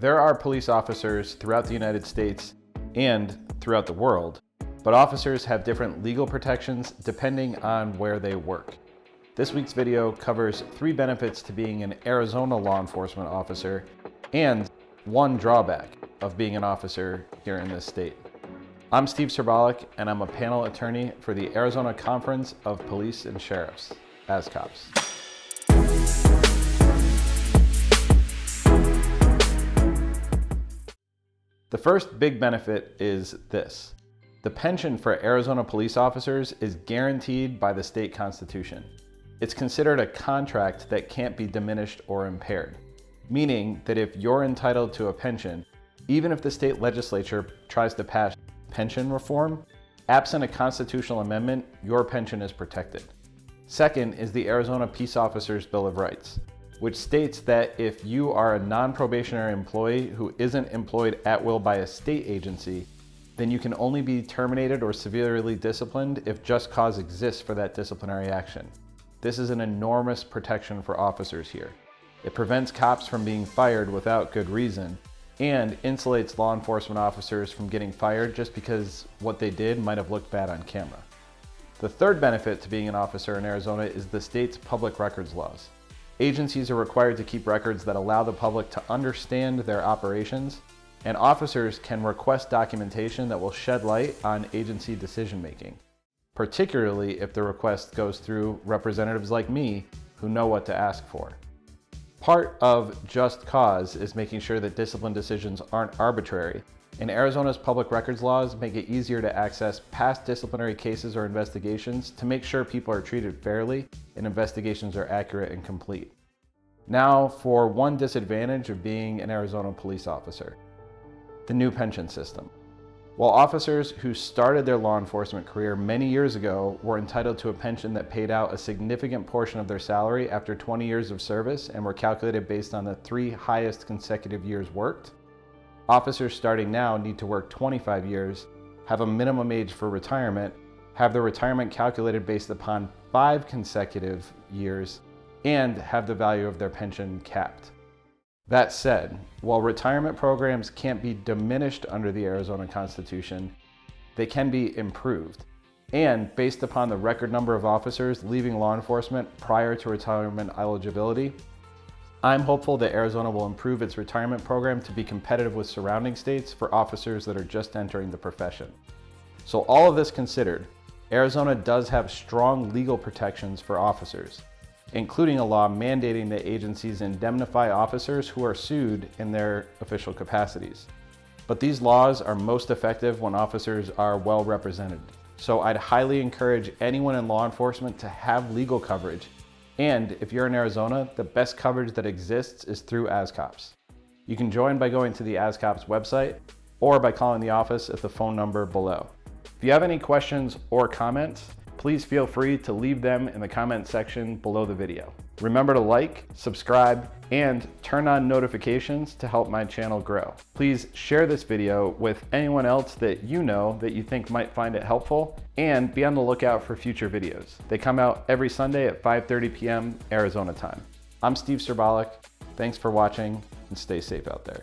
There are police officers throughout the United States and throughout the world, but officers have different legal protections depending on where they work. This week's video covers 3 benefits to being an Arizona law enforcement officer and 1 drawback of being an officer here in this state. I'm Steve Serbalik, and I'm a panel attorney for the Arizona Conference of Police and Sheriffs, ASCOPS. The first big benefit is this. The pension for Arizona police officers is guaranteed by the state constitution. It's considered a contract that can't be diminished or impaired, meaning that if you're entitled to a pension, even if the state legislature tries to pass pension reform, absent a constitutional amendment, your pension is protected. Second is the Arizona Peace Officers Bill of Rights, which states that if you are a non-probationary employee who isn't employed at will by a state agency, then you can only be terminated or severely disciplined if just cause exists for that disciplinary action. This is an enormous protection for officers here. It prevents cops from being fired without good reason and insulates law enforcement officers from getting fired just because what they did might have looked bad on camera. The third benefit to being an officer in Arizona is the state's public records laws. Agencies are required to keep records that allow the public to understand their operations, and officers can request documentation that will shed light on agency decision-making, particularly if the request goes through representatives like me who know what to ask for. Part of just cause is making sure that discipline decisions aren't arbitrary, and Arizona's public records laws make it easier to access past disciplinary cases or investigations to make sure people are treated fairly and investigations are accurate and complete. Now for one disadvantage of being an Arizona police officer: the new pension system. While officers who started their law enforcement career many years ago were entitled to a pension that paid out a significant portion of their salary after 20 years of service and were calculated based on the 3 highest consecutive years worked, officers starting now need to work 25 years, have a minimum age for retirement, have their retirement calculated based upon 5 consecutive years, and have the value of their pension capped. That said, while retirement programs can't be diminished under the Arizona Constitution, they can be improved. And based upon the record number of officers leaving law enforcement prior to retirement eligibility, I'm hopeful that Arizona will improve its retirement program to be competitive with surrounding states for officers that are just entering the profession. So all of this considered, Arizona does have strong legal protections for officers, including a law mandating that agencies indemnify officers who are sued in their official capacities. But these laws are most effective when officers are well represented. So I'd highly encourage anyone in law enforcement to have legal coverage. And if you're in Arizona, the best coverage that exists is through ASCOPS. You can join by going to the ASCOPS website or by calling the office at the phone number below. If you have any questions or comments, please feel free to leave them in the comment section below the video. Remember to like, subscribe, and turn on notifications to help my channel grow. Please share this video with anyone else that you know that you think might find it helpful, and be on the lookout for future videos. They come out every Sunday at 5:30 p.m. Arizona time. I'm Steve Serbalik. Thanks for watching, and stay safe out there.